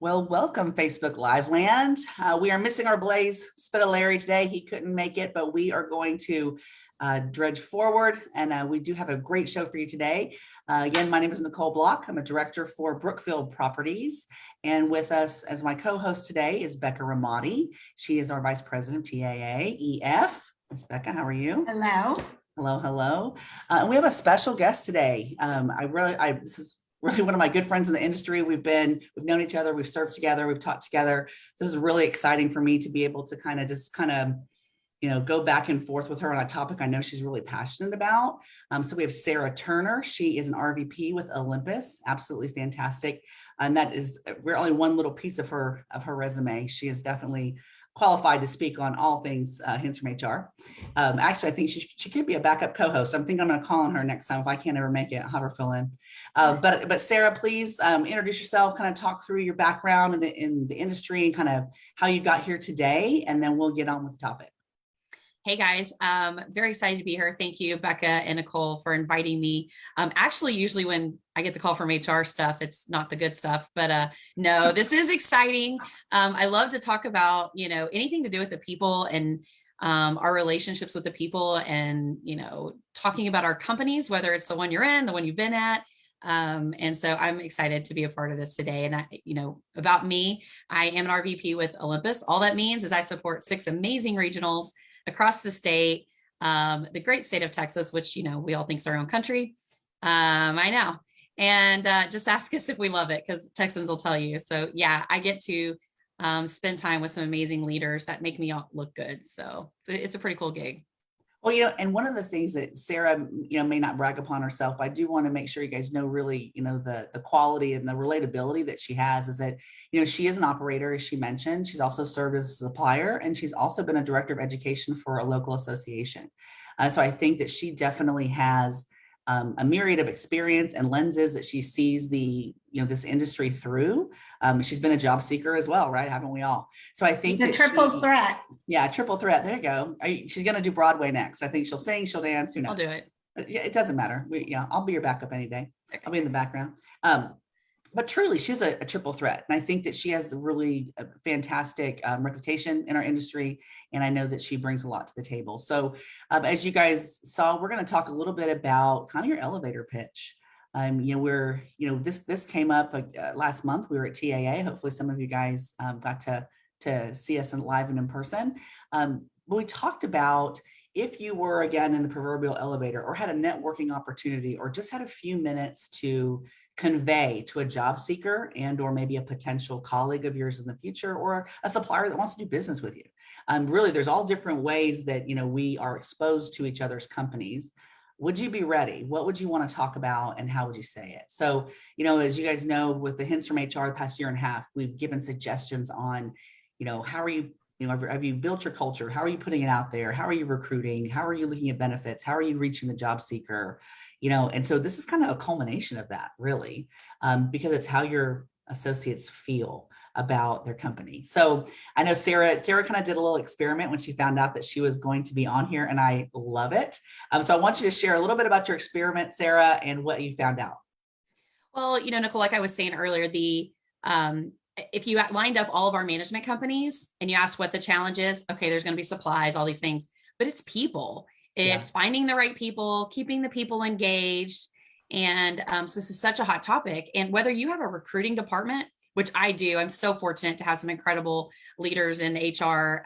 Well, welcome, Facebook Live land. We are missing our Blaze Spitaleri today. He couldn't make it, but we are going to dredge forward, and we do have a great show for you today. Again, my name is Nicolle Block. I'm a director for Brookfield Properties, and with us as my co-host today is Becca Ramati. She is our Vice President of TAA EF. Ms. Becca, how are you? Hello. Hello, hello. And we have a special guest today. This is really one of my good friends in the industry. We've known each other, we've served together, we've taught together. This is really exciting for me to be able to kind of go back and forth with her on a topic I know she's really passionate about. So we have Sarah Turner. She is an RVP with Olympus, absolutely fantastic. And that is, we're only one little piece of her resume. She is definitely qualified to speak on all things hints from HR. Actually, I think she could be a backup co-host. I think I'm going to call on her next time if I can't ever make it. I'll have her fill in. But Sarah, please introduce yourself, kind of talk through your background in the industry and kind of how you got here today, and then we'll get on with the topic. Hey guys, very excited to be here. Thank you, Becca and Nicolle, for inviting me. Actually, usually when I get the call from HR stuff, it's not the good stuff, but no, this is exciting. I love to talk about, anything to do with the people and our relationships with the people and, talking about our companies, whether it's the one you're in, the one you've been at. And so I'm excited to be a part of this today. And about me, I am an RVP with Olympus. All that means is I support 6 amazing regionals across the state, the great state of Texas, which, we all think is our own country. I know. And just ask us if we love it, because Texans will tell you. So yeah, I get to spend time with some amazing leaders that make me all look good. So it's a pretty cool gig. Well, and one of the things that Sarah, may not brag upon herself, I do want to make sure you guys know really, the quality and the relatability that she has is that, she is an operator, as she mentioned. She's also served as a supplier, and she's also been a director of education for a local association. So I think that she definitely has a myriad of experience and lenses that she sees this industry through. She's been a job seeker as well, right? Haven't we all? So I think it's a triple threat. Yeah, triple threat. There you go. She's going to do Broadway next. I think she'll sing, she'll dance. Who knows? I'll do it. It doesn't matter. I'll be your backup any day. Okay. I'll be in the background. But truly, she's a triple threat. And I think that she has a really fantastic reputation in our industry. And I know that she brings a lot to the table. So as you guys saw, we're going to talk a little bit about kind of your elevator pitch. This came up last month. We were at TAA. Hopefully some of you guys got to see us live and in person. But we talked about if you were, again, in the proverbial elevator or had a networking opportunity or just had a few minutes to convey to a job seeker and or maybe a potential colleague of yours in the future or a supplier that wants to do business with you. Really, there's all different ways that, we are exposed to each other's companies. Would you be ready? What would you want to talk about and how would you say it? So, as you guys know, with the hints from HR the past year and a half, we've given suggestions on, how are you, have you built your culture? How are you putting it out there? How are you recruiting? How are you looking at benefits? How are you reaching the job seeker? And so this is kind of a culmination of that, really, because it's how your associates feel about their company. So I know Sarah kind of did a little experiment when she found out that she was going to be on here, and I love it. So I want you to share a little bit about your experiment, Sarah, and what you found out. Well, Nicolle, like I was saying earlier, if you lined up all of our management companies and you asked what the challenge is, okay, there's going to be supplies, all these things, but it's people. It's finding the right people, keeping the people engaged. And so this is such a hot topic. And whether you have a recruiting department, which I do, I'm so fortunate to have some incredible leaders in HR.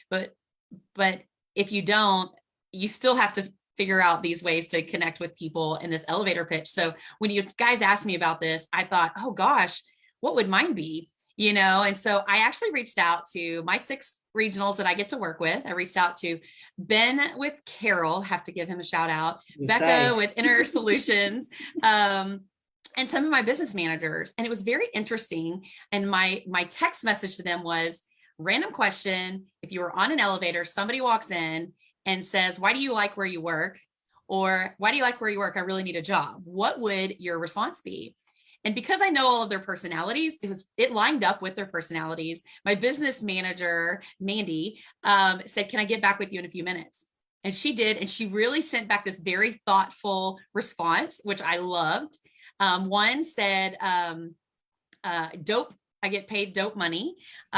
But if you don't, you still have to figure out these ways to connect with people in this elevator pitch. So when you guys asked me about this, I thought, oh gosh, what would mine be? And so I actually reached out to my 6 regionals that I get to work with. I reached out to Ben with Carol, have to give him a shout out, Becca with Inner Solutions, and some of my business managers. And it was very interesting. And my text message to them was, random question: if you were on an elevator, somebody walks in and says, why do you like where you work? Or why do you like where you work? I really need a job. What would your response be? And because I know all of their personalities, it lined up with their personalities. My business manager, Mandy, said, can I get back with you in a few minutes? And she did. And she really sent back this very thoughtful response, which I loved. One said, dope get paid dope money,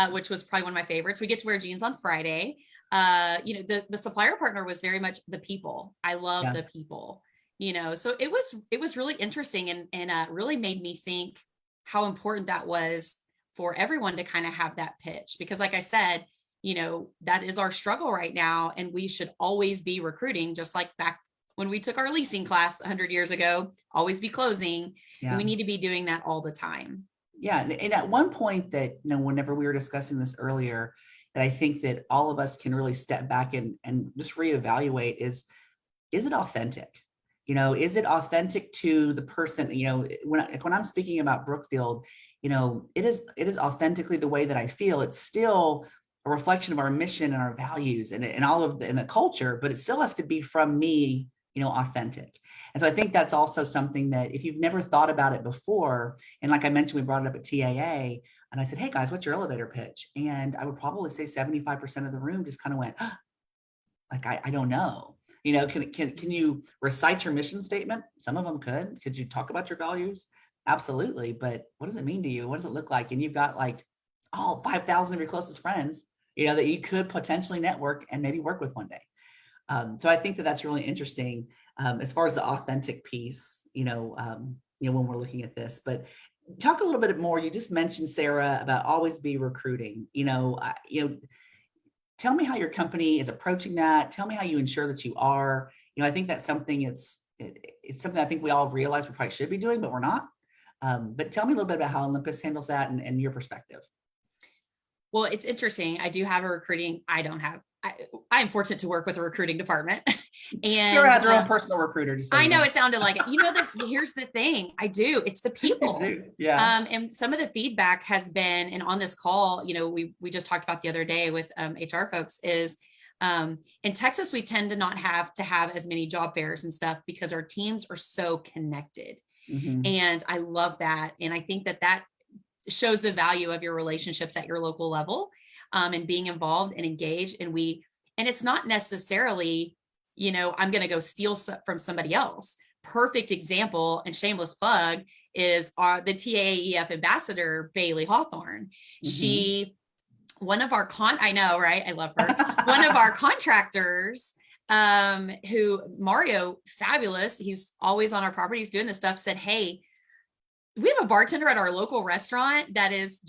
which was probably one of my favorites. We get to wear jeans on Friday. The supplier partner was very much the people. I love the people, so it was really interesting and really made me think how important that was for everyone to kind of have that pitch, because like I said, that is our struggle right now. And we should always be recruiting, just like back when we took our leasing class 100 years ago, always be closing. And we need to be doing that all the time. Yeah. And at one point that, whenever we were discussing this earlier, that I think that all of us can really step back and just reevaluate is it authentic? Is it authentic to the person? When I'm speaking about Brookfield, it is authentically the way that I feel. It's still a reflection of our mission and our values and all of the culture, but it still has to be from me, authentic. And so I think that's also something that if you've never thought about it before, and like I mentioned, we brought it up at TAA, and I said, hey guys, what's your elevator pitch? And I would probably say 75% of the room just kind of went, like, I don't know. Can you recite your mission statement? Some of them could. Could you talk about your values? Absolutely. But what does it mean to you? What does it look like? And you've got like all 5,000 of your closest friends, that you could potentially network and maybe work with one day. So I think that that's really interesting as far as the authentic piece, when we're looking at this. But talk a little bit more. You just mentioned, Sarah, about always be recruiting. Tell me how your company is approaching that. Tell me how you ensure that you are. I think that's something. It's something I think we all realize we probably should be doing, but we're not. But tell me a little bit about how Olympus handles that and your perspective. Well, it's interesting. I do have a recruiting. I'm fortunate to work with a recruiting department. And Sarah has her own personal recruiter. I know it sounded like it. Here's the thing. I do. It's the people. Yeah. And some of the feedback has been, and on this call, we just talked about the other day with HR folks is in Texas, we tend to not have to have as many job fairs and stuff because our teams are so connected. Mm-hmm. And I love that. And I think that shows the value of your relationships at your local level and being involved and engaged. And it's not necessarily, I'm going to go steal from somebody else. Perfect example and shameless plug is the TAEF ambassador, Bailey Hawthorne. Mm-hmm. One of our I know, right? I love her. One of our contractors, who Mario, fabulous. He's always on our properties doing this stuff, said, hey, we have a bartender at our local restaurant that is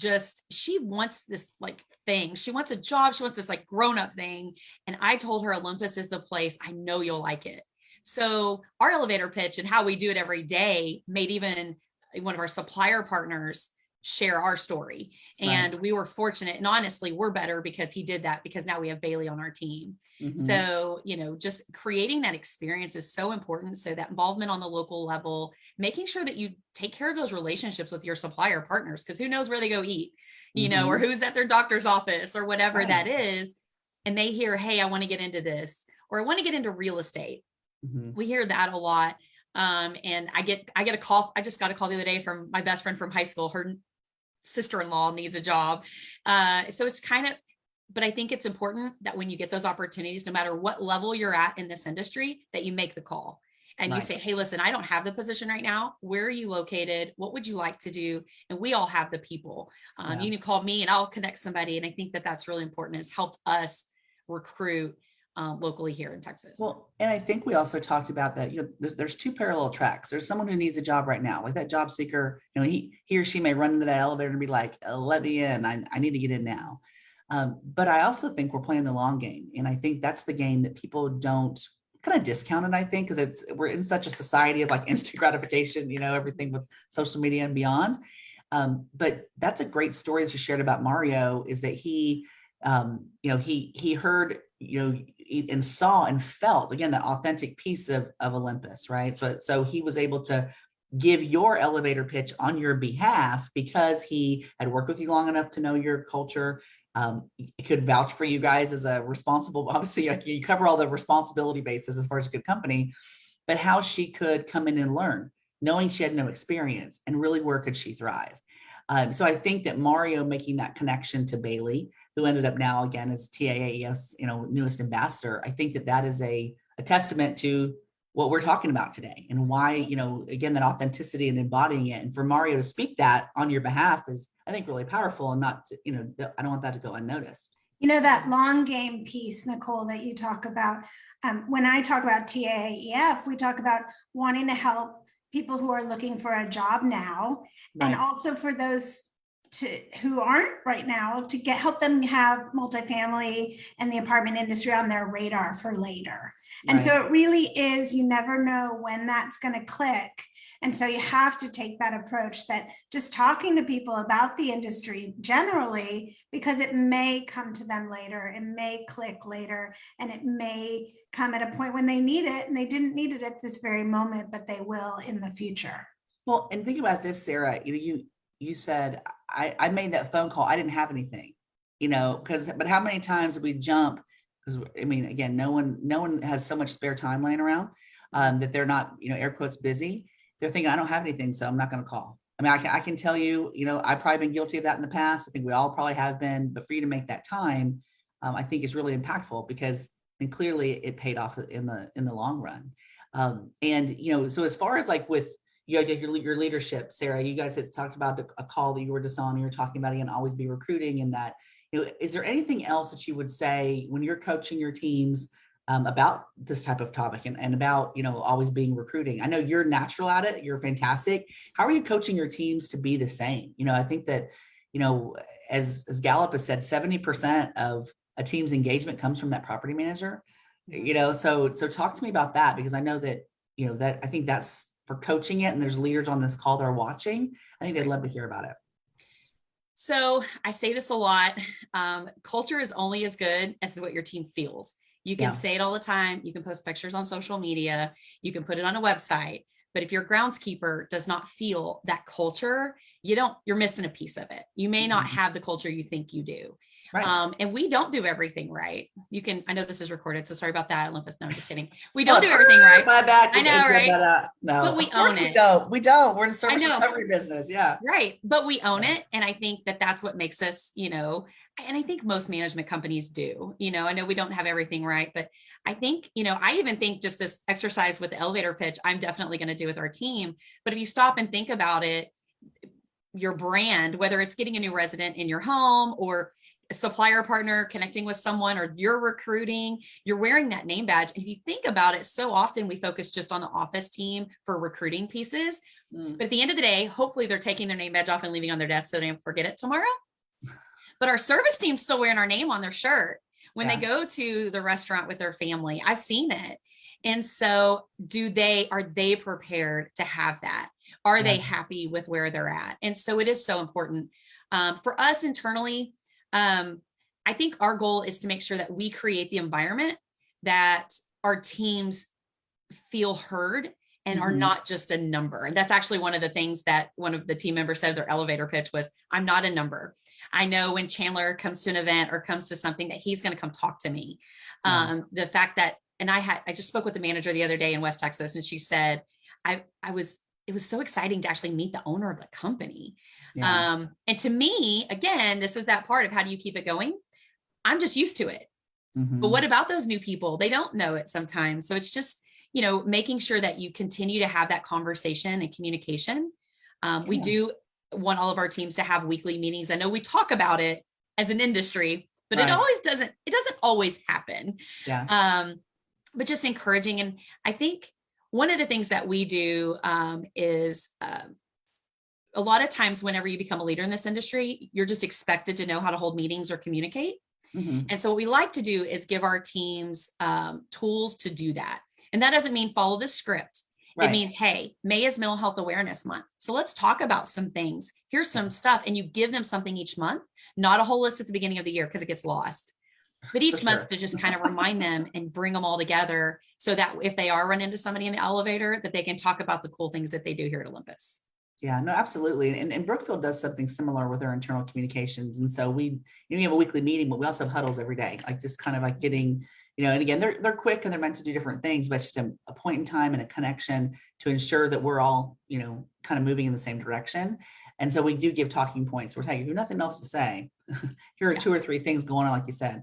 she wants this like thing. She wants a job. She wants this like grown-up thing. And I told her Olympus is the place. I know you'll like it. So our elevator pitch and how we do it every day made even one of our supplier partners share our story. And we were fortunate, and honestly, we're better because he did that, because now we have Bailey on our team. Mm-hmm. So, just creating that experience is so important. So that involvement on the local level, making sure that you take care of those relationships with your supplier partners, because who knows where they go eat, mm-hmm. or who's at their doctor's office or whatever that is. And they hear, hey, I want to get into this, or I want to get into real estate. Mm-hmm. We hear that a lot. And I get a call. I just got a call the other day from my best friend from high school. Her sister-in-law needs a job. So it's but I think it's important that when you get those opportunities, no matter what level you're at in this industry, that you make the call and you say, hey, listen, I don't have the position right now. Where are you located? What would you like to do? And we all have the people. You can call me and I'll connect somebody. And I think that that's really important. It's helped us recruit locally here in Texas. Well, and I think we also talked about that, there's two parallel tracks. There's someone who needs a job right now, like that job seeker, he or she may run into that elevator and be like, let me in, I need to get in now. But I also think we're playing the long game. And I think that's the game that people don't kind of discount it, I think, because we're in such a society of like instant gratification, everything with social media and beyond. But that's a great story that you shared about Mario, is that he heard, and saw and felt, again, that authentic piece of Olympus, right? So he was able to give your elevator pitch on your behalf because he had worked with you long enough to know your culture. He could vouch for you guys as a responsible, obviously you cover all the responsibility bases as far as a good company, but how she could come in and learn, knowing she had no experience, and really where could she thrive. So I think that Mario making that connection to Bailey, who ended up now again as TAAEF's newest ambassador, I think that is a testament to what we're talking about today and why, again, that authenticity and embodying it. And for Mario to speak that on your behalf is, I think, really powerful, and not, I don't want that to go unnoticed. That long game piece, Nicolle, that you talk about. When I talk about TAEF, we talk about wanting to help people who are looking for a job now, and also for those who aren't right now, to help them have multifamily and the apartment industry on their radar for later. And so it really is, you never know when that's going to click. And so you have to take that approach, that just talking to people about the industry generally, because it may come to them later, it may click later, and it may come at a point when they need it, and they didn't need it at this very moment, but they will in the future. Well, and think about this, Sarah, you said, I made that phone call, I didn't have anything, but how many times did we jump? Because again, no one has so much spare time laying around that they're not, air quotes, busy. They're thinking, I don't have anything, so I'm not going to call. I can tell you, I've probably been guilty of that in the past. I think we all probably have been, but for you to make that time, I think is really impactful, because clearly it paid off in the long run. So as far as like with your leadership, Sarah, you guys had talked about a call that you were just on, and you were talking about, again, always be recruiting, and that, is there anything else that you would say when you're coaching your teams about this type of topic and about, always being recruiting? I know you're natural at it. You're fantastic. How are you coaching your teams to be the same? I think that, as Gallup has said, 70% of a team's engagement comes from that property manager, so talk to me about that, because I know that, that I think that's for coaching it. And there's leaders on this call that are watching. I think they'd love to hear about it. So I say this a lot. Culture is only as good as what your team feels. You can say it all the time. You can post pictures on social media. You can put it on a website. But if your groundskeeper does not feel that culture, you're missing a piece of it. You may not have the culture you think you do. Right. And we don't do everything right. I know this is recorded, so sorry about that, Olympus. No, I'm just kidding. We don't do everything right. My bad. I know, right? No, but we own it. We don't. We're in a service recovery business. Yeah. Right. But we own it. And I think that that's what makes us, and I think most management companies do, I know we don't have everything right, but I think, I even think just this exercise with the elevator pitch, I'm definitely going to do with our team. But if you stop and think about it, your brand, whether it's getting a new resident in your home or a supplier partner connecting with someone, or you're recruiting, you're wearing that name badge. And if you think about it, so often we focus just on the office team for recruiting pieces. But at the end of the day, hopefully they're taking their name badge off and leaving on their desk so they don't forget it tomorrow. But our service team's still wearing our name on their shirt when they go to the restaurant with their family. I've seen it. And so are they prepared to have that? Are they happy with where they're at? And so it is so important for us internally. I think our goal is to make sure that we create the environment that our teams feel heard and are not just a number. And that's actually one of the things that one of the team members said their elevator pitch was, I'm not a number. I know when Chandler comes to an event or comes to something that he's going to come talk to me. The fact that, and I just spoke with the manager the other day in West Texas, and she said, it was so exciting to actually meet the owner of the company. And to me, again, this is that part of how do you keep it going? I'm just used to it. But what about those new people? They don't know it sometimes. So it's just, making sure that you continue to have that conversation and communication. We do want all of our teams to have weekly meetings. I know we talk about it as an industry, but it doesn't always happen. But just encouraging. And I think one of the things that we do is a lot of times whenever you become a leader in this industry, you're just expected to know how to hold meetings or communicate. And so what we like to do is give our teams tools to do that. And that doesn't mean follow the script. It means, hey, May is Mental Health Awareness Month. So let's talk about some things. Here's some stuff. And you give them something each month, not a whole list at the beginning of the year because it gets lost. But each month to just kind of remind them and bring them all together so that if they are running into somebody in the elevator, that they can talk about the cool things that they do here at Olympus. Yeah, no, absolutely. And Brookfield does something similar with our internal communications. And so we have a weekly meeting, but we also have huddles every day, like just kind of like getting, and again, they're quick and they're meant to do different things, but just a point in time and a connection to ensure that we're all, kind of moving in the same direction. And so we do give talking points. We're saying, if you have nothing else to say, here are 2 or 3 things going on, like you said,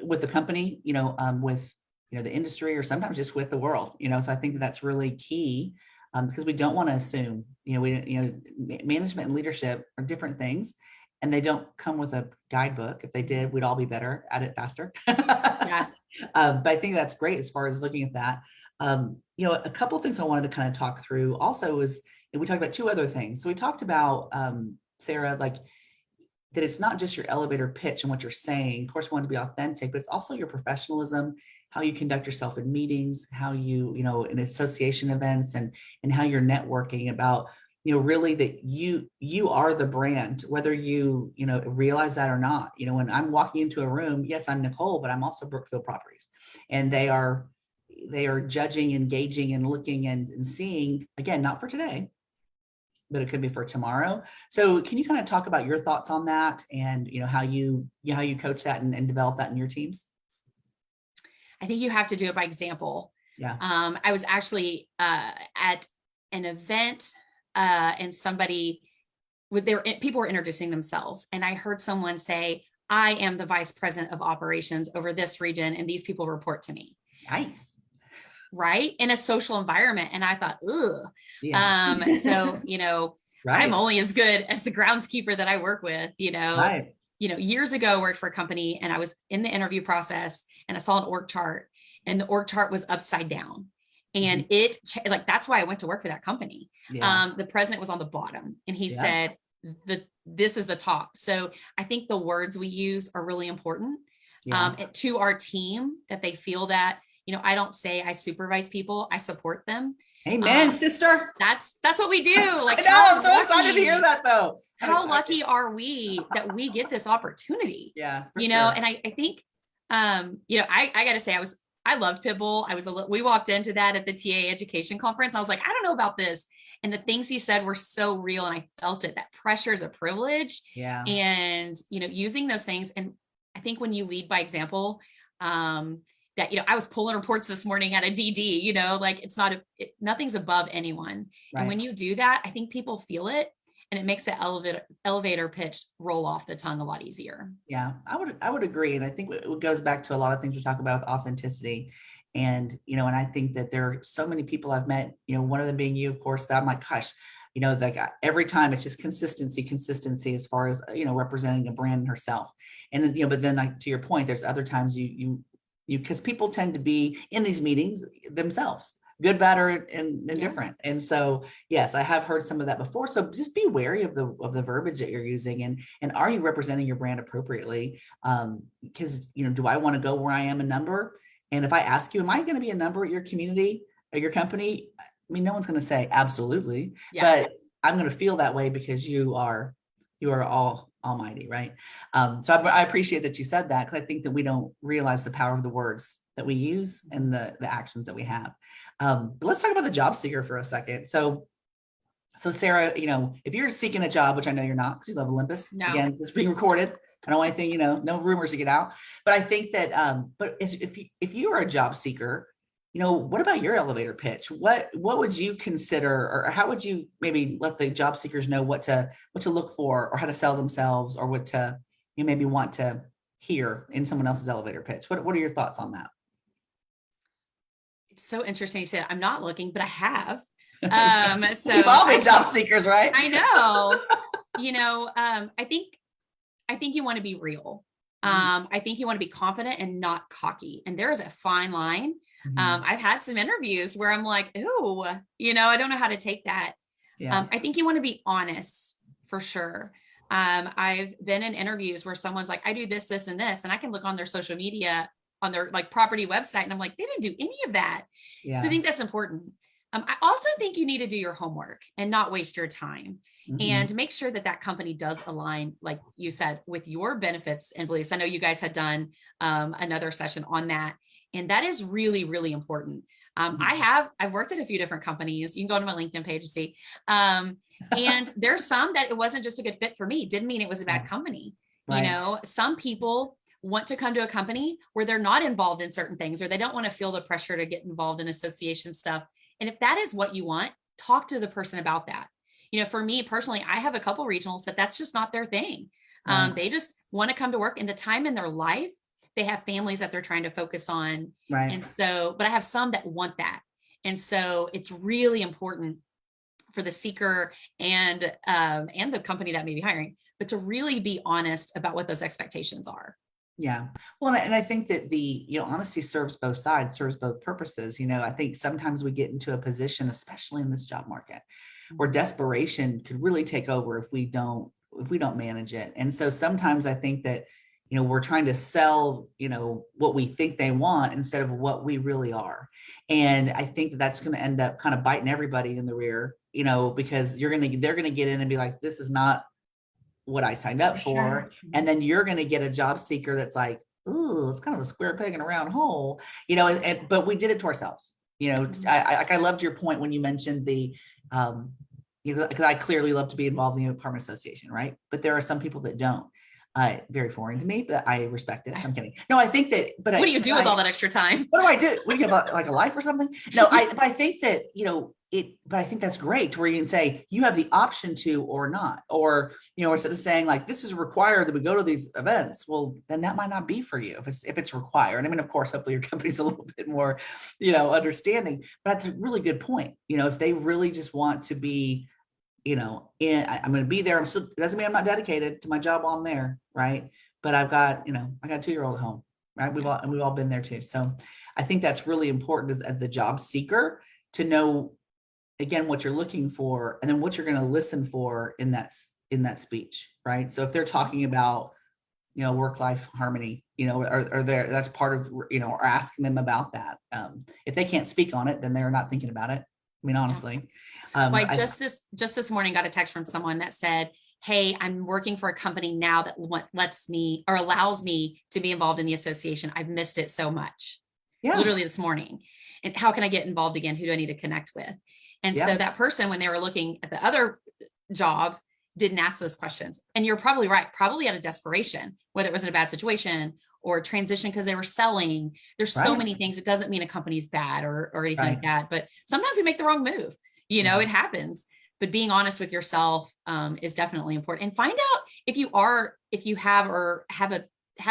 with the company, with the industry, or sometimes just with the world, so I think that's really key, because we don't want to assume, management and leadership are different things, and they don't come with a guidebook. If they did, we'd all be better at it faster. Yeah. But I think that's great as far as looking at that. A couple of things I wanted to kind of talk through also is, we talked about two other things. So we talked about, Sarah, like, that it's not just your elevator pitch and what you're saying. Of course, we want to be authentic, but it's also your professionalism, how you conduct yourself in meetings, how you, in association events, and how you're networking about, really that you are the brand, whether you realize that or not. When I'm walking into a room, yes, I'm Nicolle, but I'm also Brookfield Properties, and they are judging, engaging, and looking and seeing, again, not for today, but it could be for tomorrow. So can you kind of talk about your thoughts on that, and how you coach that and develop that in your teams? I think you have to do it by example. Yeah. I was actually at an event, and people were introducing themselves, and I heard someone say, "I am the vice president of operations over this region, and these people report to me." Nice. Right? In a social environment. And I thought, ugh. Yeah. So, Right. I'm only as good as the groundskeeper that I work with, Right. Years ago, I worked for a company, and I was in the interview process, and I saw an org chart, and the org chart was upside down. And that's why I went to work for that company. Yeah. The president was on the bottom, and he Yeah. said, this is the top. So I think the words we use are really important, to our team, that they feel that, I don't say I supervise people, I support them. Amen, sister. That's what we do. Like, I know, I'm so excited to hear that, though. How lucky are we that we get this opportunity? Yeah, for sure. And I think, I got to say, I loved Pitbull. We walked into that at the TA education conference. I was like, I don't know about this. And the things he said were so real. And I felt it. That pressure is a privilege. Yeah. And, using those things. And I think when you lead by example, that, I was pulling reports this morning at a DD, like nothing's above anyone. Right. And when you do that, I think people feel it, and it makes the elevator pitch roll off the tongue a lot easier. Yeah, I would agree. And I think it goes back to a lot of things we talk about with authenticity. And, and I think that there are so many people I've met, one of them being you, of course, that I'm like, gosh, like every time it's just consistency as far as, representing a brand herself. And then, but then, like, to your point, there's other times because people tend to be in these meetings themselves, good, bad, or indifferent. Yeah. And so, yes, I have heard some of that before. So just be wary of the verbiage that you're using, and are you representing your brand appropriately? Because, do I want to go where I am a number? And if I ask you, am I going to be a number at your community or your company? I mean, no one's going to say absolutely, but I'm going to feel that way because you are all almighty, right? So I appreciate that you said that, because I think that we don't realize the power of the words that we use and the actions that we have. But let's talk about the job seeker for a second. So Sarah, if you're seeking a job, which I know you're not, because you love Olympus. No. Again, it's being recorded. I don't want anything, no rumors to get out. But I think that, if you are a job seeker, what about your elevator pitch? What would you consider, or how would you maybe let the job seekers know what to look for, or how to sell themselves, or what to maybe want to hear in someone else's elevator pitch? What are your thoughts on that? It's so interesting you said I'm not looking, but I have. So we've all been job seekers, right? I know. I think you want to be real. I think you want to be confident and not cocky. And there is a fine line. I've had some interviews where I'm like, ooh, I don't know how to take that. Yeah. I think you want to be honest, for sure. I've been in interviews where someone's like, I do this, this, and this, and I can look on their social media, on their property website, and I'm like, they didn't do any of that. Yeah. So I think that's important. I also think you need to do your homework and not waste your time, and make sure that company does align, like you said, with your benefits and beliefs. I know you guys had done another session on that, and that is really, really important. I've worked at a few different companies. You can go to my LinkedIn page and see. And there's some that it wasn't just a good fit for me. Didn't mean it was a bad company. Right. Some people want to come to a company where they're not involved in certain things, or they don't want to feel the pressure to get involved in association stuff. And if that is what you want, talk to the person about that. For me personally, I have a couple regionals that's just not their thing. Right. They just want to come to work, and the time in their life, they have families that they're trying to focus on. Right. And so, but I have some that want that. And so it's really important for the seeker and the company that may be hiring, but to really be honest about what those expectations are. Yeah. Well, and I think that honesty serves both sides, serves both purposes. I think sometimes we get into a position, especially in this job market, where desperation could really take over if we don't manage it. And so sometimes I think that, we're trying to sell, what we think they want instead of what we really are. And I think that that's going to end up kind of biting everybody in the rear, because they're going to get in and be like, this is not what I signed up for. And then you're going to get a job seeker that's like, ooh, it's kind of a square peg in a round hole, but we did it to ourselves. I loved your point when you mentioned the, because I clearly love to be involved in the apartment association, right? But there are some people that don't. Very foreign to me, but I respect it. I'm kidding. No, I think that, but what do you do with all that extra time? What do I do? We give like a life or something? No, but I think that, but I think that's great where you can say you have the option to, or not, or, instead of saying like, this is required that we go to these events. Well, then that might not be for you if it's required. I mean, of course, hopefully your company's a little bit more, understanding, but that's a really good point. If they really just want to be, I'm going to be there. It doesn't mean I'm not dedicated to my job while I'm there. Right. But I've got, I got a 2-year-old at home. Right. We've all been there too. So I think that's really important as the job seeker to know, again, what you're looking for, and then what you're going to listen for in that speech. Right. So if they're talking about, work-life harmony, or that's part of, or asking them about that. If they can't speak on it, then they're not thinking about it. I mean, honestly. Well, I just this morning got a text from someone that said, hey, I'm working for a company now that lets me or allows me to be involved in the association. I've missed it so much. Yeah. Literally this morning. And how can I get involved again? Who do I need to connect with? And so that person, when they were looking at the other job, didn't ask those questions. And you're probably right, probably out of desperation, whether it was in a bad situation or transition because they were selling. There's so many things. It doesn't mean a company's bad or anything like that. But sometimes we make the wrong move. It happens. But being honest with yourself is definitely important. And find out if you have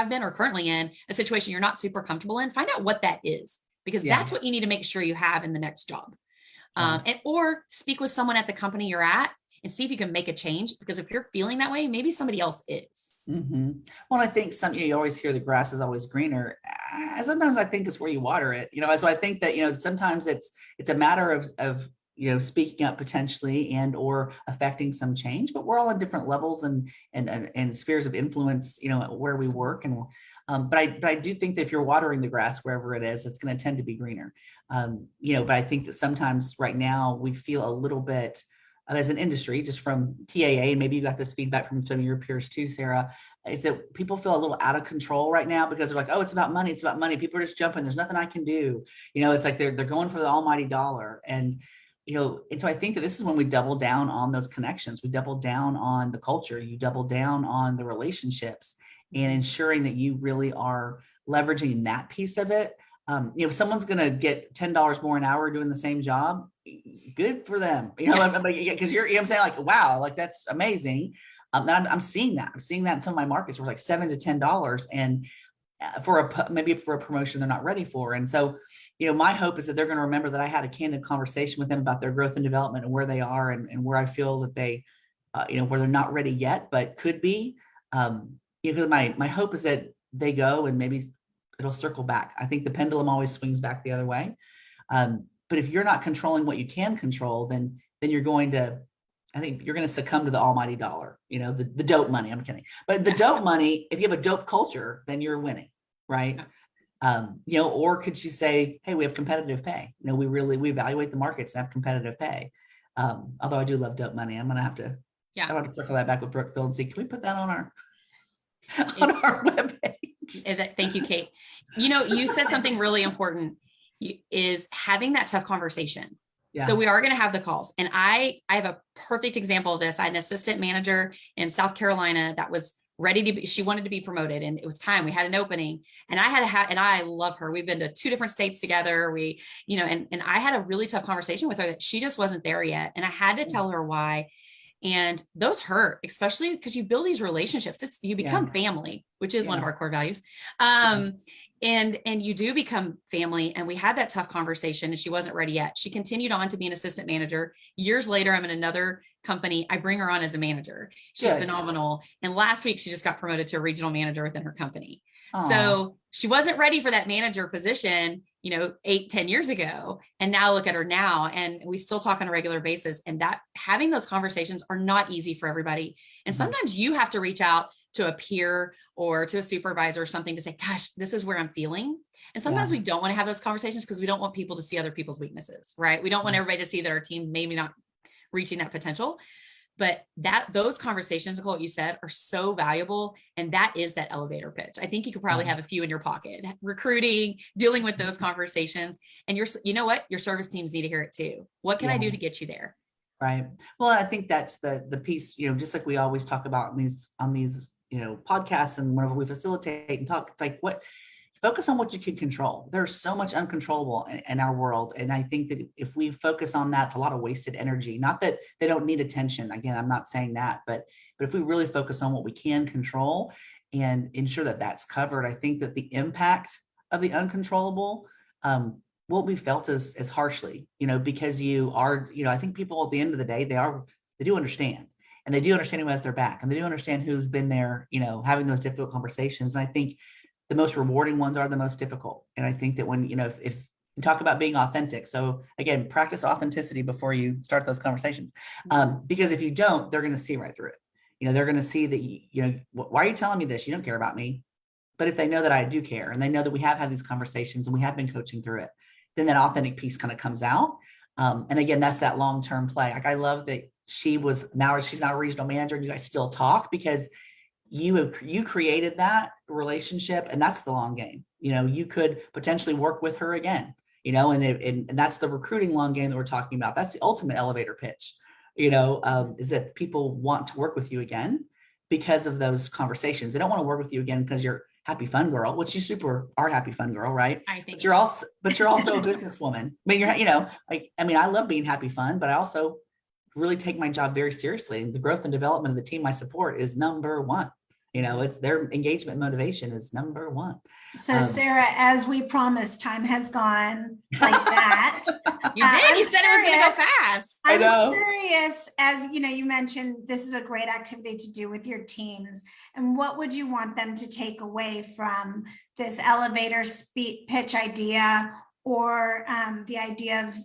been or currently in a situation you're not super comfortable in, find out what that is, because that's what you need to make sure you have in the next job. Or speak with someone at the company you're at and see if you can make a change, because if you're feeling that way, maybe somebody else is. Mm-hmm. Well, I think you always hear the grass is always greener. Sometimes I think it's where you water it, so I think that, sometimes it's a matter of speaking up potentially and or affecting some change, but we're all at different levels and spheres of influence, where we work. And but I do think that if you're watering the grass wherever it is, it's going to tend to be greener. But I think that sometimes right now we feel a little bit as an industry, just from TAA, and maybe you got this feedback from some of your peers too, Sarah, is that people feel a little out of control right now because they're like, oh, it's about money. It's about money. People are just jumping. There's nothing I can do. It's like they're going for the almighty dollar. And and so I think that this is when we double down on those connections. We double down on the culture. You double down on the relationships and ensuring that you really are leveraging that piece of it. If someone's going to get $10 more an hour doing the same job, good for them, because I'm saying like, wow, like that's amazing. And I'm seeing that. I'm seeing that in some of my markets where like $7 to $10 and maybe for a promotion they're not ready for. And so, my hope is that they're going to remember that I had a candid conversation with them about their growth and development and where they are and where I feel that they, where they're not ready yet, but could be. Because my hope is that they go and maybe it'll circle back. I think the pendulum always swings back the other way. But if you're not controlling what you can control, then you're going to, I think you're going to succumb to the almighty dollar, the dope money. I'm kidding. But the dope money, if you have a dope culture, then you're winning, right? Or could you say, hey, we have competitive pay. We evaluate the markets and have competitive pay. Although I do love dope money. I'm going to have to, I want to circle that back with Brookfield and see, can we put that on our webpage? Thank you, Kate. You said something really important is having that tough conversation. Yeah. So we are going to have the calls. And I have a perfect example of this. I had an assistant manager in South Carolina that was she wanted to be promoted and it was time. We had an opening and and I love her. We've been to 2 different states together. And I had a really tough conversation with her that she just wasn't there yet. And I had to tell her why. And those hurt, especially because you build these relationships. You become family, which is one of our core values. And you do become family. And we had that tough conversation and she wasn't ready yet. She continued on to be an assistant manager. Years later, I'm in another company. I bring her on as a manager. She's phenomenal. And last week, she just got promoted to a regional manager within her company. Aww. So she wasn't ready for that manager position, 8-10 years ago. And now look at her now. And we still talk on a regular basis. And that having those conversations are not easy for everybody. And sometimes you have to reach out to a peer or to a supervisor or something to say, gosh, this is where I'm feeling. And sometimes we don't want to have those conversations because we don't want people to see other people's weaknesses, right? We don't want everybody to see that our team maybe not reaching that potential. But those conversations, Nicolle, what you said, are so valuable. And that is that elevator pitch. I think you could probably have a few in your pocket, recruiting, dealing with those conversations. And you know what? Your service teams need to hear it too. What can I do to get you there? Right. Well, I think that's the piece, just like we always talk about on these, podcasts and whenever we facilitate and talk, it's like focus on what you can control. There's so much uncontrollable in our world. And I think that if we focus on that, it's a lot of wasted energy. Not that they don't need attention. Again, I'm not saying that, but if we really focus on what we can control and ensure that that's covered, I think that the impact of the uncontrollable won't be felt as harshly, because you are, I think people at the end of the day, they do understand. And they do understand who has their back. And they do understand who's been there, having those difficult conversations. And I think the most rewarding ones are the most difficult. And I think that when, if you talk about being authentic, so again, practice authenticity before you start those conversations. Because if you don't, they're going to see right through it. They're going to see that, why are you telling me this? You don't care about me. But if they know that I do care and they know that we have had these conversations and we have been coaching through it, then that authentic piece kind of comes out. And again, that's that long-term play. Like I love that she's now a regional manager and you guys still talk because you created that relationship and that's the long game. You could potentially work with her again, and that's the recruiting long game that we're talking about. That's the ultimate elevator pitch, is that people want to work with you again because of those conversations. They don't want to work with you again because you're happy fun girl, which you super are happy fun girl, right? I think but you're also a businesswoman. I love being happy fun, but I also really take my job very seriously. And the growth and development of the team I support is number one. It's their engagement motivation is number one. So Sarah, as we promised, time has gone like that. You did. You said it was going to go fast. I'm curious, as you mentioned, this is a great activity to do with your teams. And what would you want them to take away from this elevator pitch idea or the idea of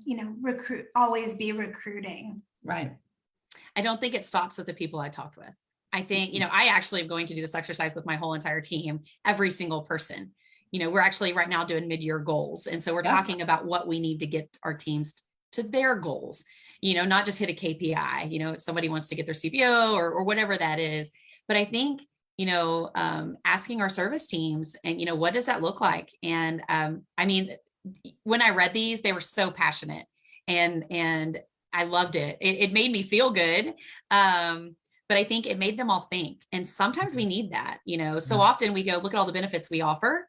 always be recruiting? Right. I don't think it stops with the people I talked with. I think, I actually am going to do this exercise with my whole entire team, every single person. We're actually right now doing mid-year goals. And so we're talking about what we need to get our teams to their goals, not just hit a KPI, if somebody wants to get their CBO or whatever that is. But I think, asking our service teams and, what does that look like? And when I read these, they were so passionate and I loved it. It made me feel good. But I think it made them all think. And sometimes we need that, so often we go, look at all the benefits we offer,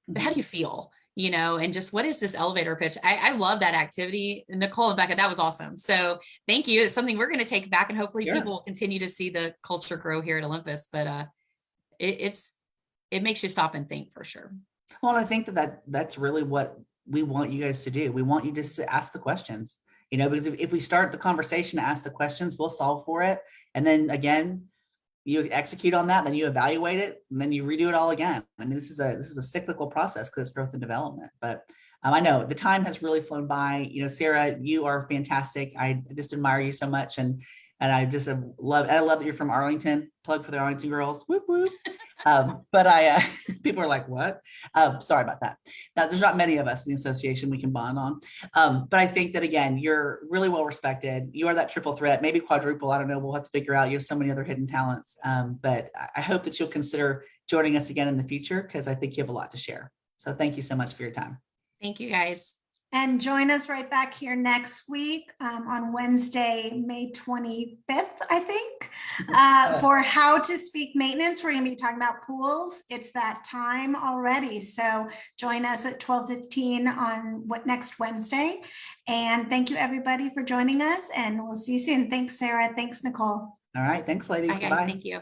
but how do you feel, and just what is this elevator pitch? I love that activity. Nicolle and Becca, that was awesome. So thank you. It's something we're going to take back and hopefully people will continue to see the culture grow here at Olympus, but it makes you stop and think for sure. Well, I think that's really what we want you guys to do. We want you just to ask the questions. Because if we start the conversation to ask the questions, we'll solve for it. And then again, you execute on that, then you evaluate it, and then you redo it all again. This is a cyclical process because it's growth and development. But I know the time has really flown by. Sarah, you are fantastic. I just admire you so much. And I just love that you're from Arlington. Plug for the Arlington girls. Whoop, whoop. But people are like, what? Sorry about that. Now, there's not many of us in the association we can bond on. But I think that, again, you're really well respected. You are that triple threat, maybe quadruple. I don't know. We'll have to figure out. You have so many other hidden talents. But I hope that you'll consider joining us again in the future because I think you have a lot to share. So thank you so much for your time. Thank you, guys. And join us right back here next week on Wednesday, May 25th, I think, for How to Speak Maintenance. We're going to be talking about pools. It's that time already. So join us at 12:15 on next Wednesday. And thank you, everybody, for joining us. And we'll see you soon. Thanks, Sarah. Thanks, Nicolle. All right. Thanks, ladies. Bye, guys. Bye-bye. Thank you.